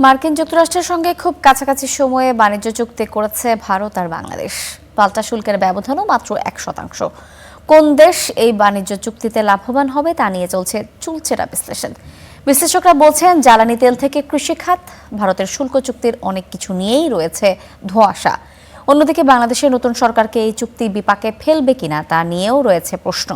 মার্কিন যুক্তরাষ্ট্রের সঙ্গে খুব কাছাকাছি সময়ে বাণিজ্য চুক্তি করেছে ভারত আর বাংলাদেশ। পাল্টা শুল্কের ব্যবধানও মাত্র 1%। কোন দেশ এই বাণিজ্য চুক্তিতে লাভবান হবে তা নিয়ে চলছে চুলচেরা বিশ্লেষণ। বিশ্লেষকরা বলছেন, জ্বালানি তেল থেকে কৃষি খাত, ভারতের শুল্ক চুক্তির অনেক কিছু নিয়েই রয়েছে ধোঁয়াশা। অন্যদিকে বাংলাদেশের নতুন সরকারকে এই চুক্তি বিপাকে ফেলবে কিনা তা নিয়েও রয়েছে প্রশ্ন।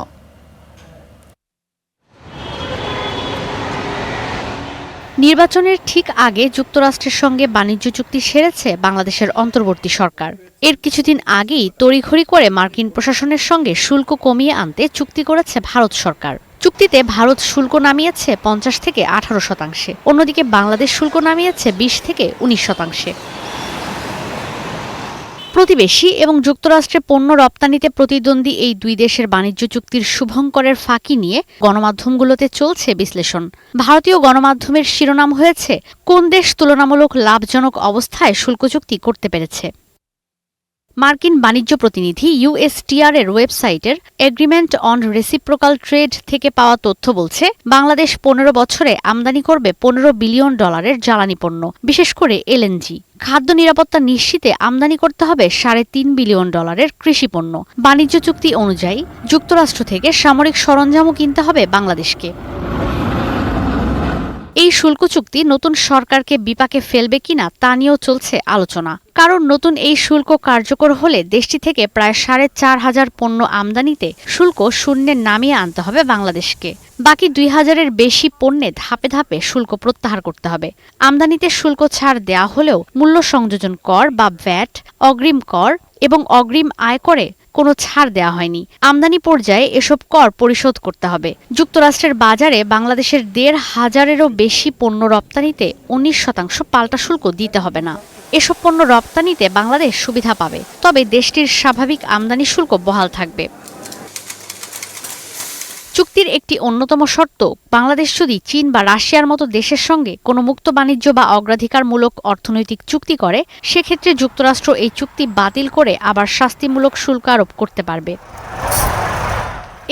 নির্বাচনের ঠিক আগে যুক্তরাষ্ট্রের সঙ্গে বাণিজ্য চুক্তি সেরেছে বাংলাদেশের অন্তর্বর্তী সরকার। এর কিছুদিন আগেই তড়িঘড়ি করে মার্কিন প্রশাসনের সঙ্গে শুল্ক কমিয়ে আনতে চুক্তি করেছে ভারত সরকার। চুক্তিতে ভারত শুল্ক নামিয়েছে 50 থেকে 18%, অন্যদিকে বাংলাদেশ শুল্ক নামিয়েছে 20 থেকে 19%। প্রতিবেশী এবং যুক্তরাষ্ট্রে পণ্য রপ্তানিতে প্রতিদ্বন্দ্বী এই দুই দেশের বাণিজ্য চুক্তির শুভঙ্করের ফাঁকি নিয়ে গণমাধ্যমগুলোতে চলছে বিশ্লেষণ। ভারতীয় গণমাধ্যমের শিরোনাম হয়েছে, কোন দেশ তুলনামূলক লাভজনক অবস্থায় শুল্ক চুক্তি করতে পেরেছে। মার্কিন বাণিজ্য প্রতিনিধি USTR এর ওয়েবসাইটের এগ্রিমেন্ট অন রেসিপ্রোকাল ট্রেড থেকে পাওয়া তথ্য বলছে, বাংলাদেশ 15 বছরে আমদানি করবে $15 বিলিয়ন জ্বালানি পণ্য, বিশেষ করে LNG। খাদ্য নিরাপত্তা নিশ্চিতে আমদানি করতে হবে $3.5 বিলিয়ন কৃষি পণ্য। বাণিজ্য চুক্তি অনুযায়ী যুক্তরাষ্ট্র থেকে সামরিক সরঞ্জামও কিনতে হবে বাংলাদেশকে। এই শুল্ক চুক্তি নতুন সরকারকে বিপাকে ফেলবে কিনা তা নিয়েও চলছে আলোচনা। কারণ নতুন এই শুল্ক কার্যকর হলে দেশটি থেকে প্রায় 4,500 পণ্য আমদানিতে শুল্ক শূন্যে নামিয়ে আনতে হবে বাংলাদেশকে। বাকি 2,000-এর বেশি পণ্যে ধাপে ধাপে শুল্ক প্রত্যাহার করতে হবে। আমদানিতে শুল্ক ছাড় দেয়া হলেও মূল্য সংযোজন কর বা ভ্যাট, অগ্রিম কর এবং অগ্রিম আয়করে কোনো ছাড় দেওয়া হয়নি। আমদানি পর্যায়ে এসব কর পরিশোধ করতে হবে। যুক্তরাষ্ট্রের বাজারে বাংলাদেশের 1,500-এরও বেশি পণ্য রপ্তানিতে 19% পাল্টা শুল্ক দিতে হবে না। এসব পণ্য রপ্তানিতে বাংলাদেশ সুবিধা পাবে, তবে দেশটির স্বাভাবিক আমদানি শুল্ক বহাল থাকবে। চুক্তির একটি অন্যতম শর্ত, বাংলাদেশ যদি চীন বা রাশিয়ার মতো দেশের সঙ্গে কোনো মুক্ত বাণিজ্য বা অগ্রাধিকারমূলক অর্থনৈতিক চুক্তি করে, সেক্ষেত্রে যুক্তরাষ্ট্র এই চুক্তি বাতিল করে আবার শাস্তিমূলক শুল্ক আরোপ করতে পারবে।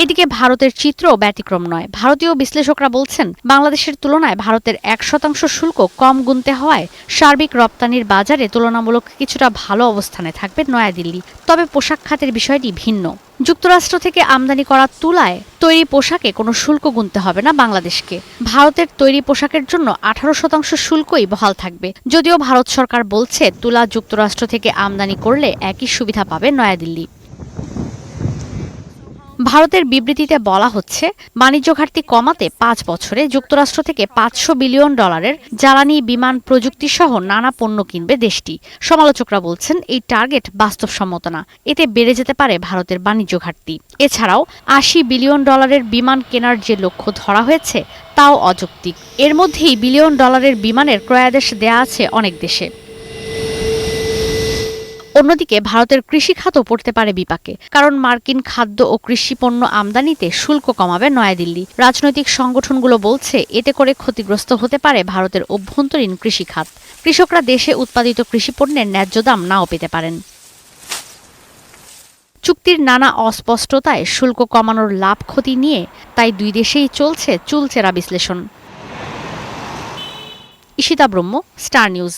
এদিকে ভারতের চিত্রও ব্যতিক্রম নয়। ভারতীয় বিশ্লেষকরা বলছেন, বাংলাদেশের তুলনায় ভারতের 1% শুল্ক কম গুনতে হওয়ায় সার্বিক রপ্তানির বাজারে তুলনামূলক কিছুটা ভালো অবস্থানে থাকবে নয়াদিল্লি। তবে পোশাক খাতের বিষয়টি ভিন্ন। যুক্তরাষ্ট্র থেকে আমদানি করা তুলায় তৈরি পোশাকে কোনো শুল্ক গুনতে হবে না বাংলাদেশকে। ভারতের তৈরি পোশাকের জন্য 18% শুল্কই বহাল থাকবে। যদিও ভারত সরকার বলছে, তুলা যুক্তরাষ্ট্র থেকে আমদানি করলে একই সুবিধা পাবে নয়াদিল্লি। ভারতের বিবৃতিতে বলা হচ্ছে, বাণিজ্য ঘাটতি কমাতে 5 বছরে যুক্তরাষ্ট্র থেকে $500 বিলিয়ন জ্বালানি, বিমান, প্রযুক্তি সহ নানা পণ্য কিনবে দেশটি। সমালোচকরা বলছেন, এই টার্গেট বাস্তবসম্মত না। এতে বেড়ে যেতে পারে ভারতের বাণিজ্য ঘাটতি। এছাড়াও $80 বিলিয়ন বিমান কেনার যে লক্ষ্য ধরা হয়েছে তাও অযৌক্তিক। এর মধ্যেই $1 বিলিয়ন বিমানের ক্রয়াদেশ দেয়া আছে অনেক দেশে। অন্যদিকে ভারতের কৃষি খাতও পড়তে পারে বিপাকে, কারণ মার্কিন খাদ্য ও কৃষি পণ্য আমদানিতে শুল্ক কমাবে নয়াদিল্লি। রাজনৈতিক সংগঠনগুলো বলছে, এতে করে ক্ষতিগ্রস্ত হতে পারে ভারতের অভ্যন্তরীণ কৃষি খাত। কৃষকরা দেশে উৎপাদিত কৃষি পণ্যের ন্যায্য দাম নাও পেতে পারেন। চুক্তির নানা অস্পষ্টতায় শুল্ক কমানোর লাভ ক্ষতি নিয়ে তাই দুই দেশেই চলছে চুলচেরা বিশ্লেষণ। ঈশিতা ব্রহ্ম, স্টার নিউজ।